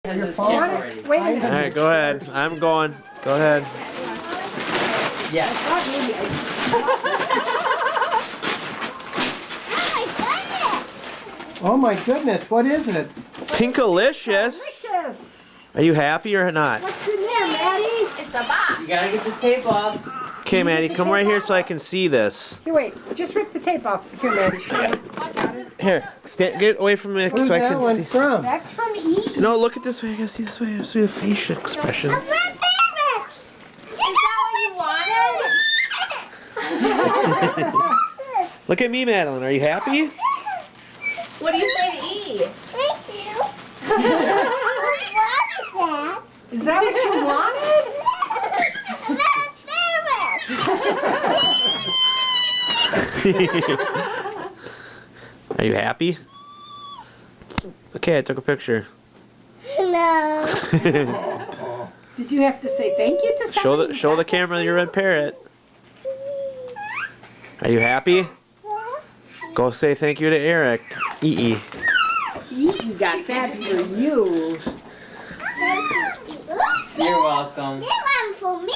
Your phone? Wait a minute. Alright, go ahead. I'm going. Go ahead. Yes. Oh my goodness, what is it? Pinkalicious. Delicious. Are you happy or not? What's in there, Maddie? It's a box. You gotta get the tape off. Okay, Maddie, come right here so I can see this. Here, wait. Just rip the tape off. Here, Maddie. Here, get away from me Where's so I that can one see. from? That's from E. No, look at this way. I can see this way. I see the facial expression. Is that what you wanted? Look at me, Madeline. Are you happy? What do you say to E? Is that what you wanted? Are you happy? Okay, I took a picture. No. Did you have to say thank you to somebody? Show the camera your red parrot. Are you happy? Go say thank you to Eric. E. You got that for you. You're welcome. This one for me.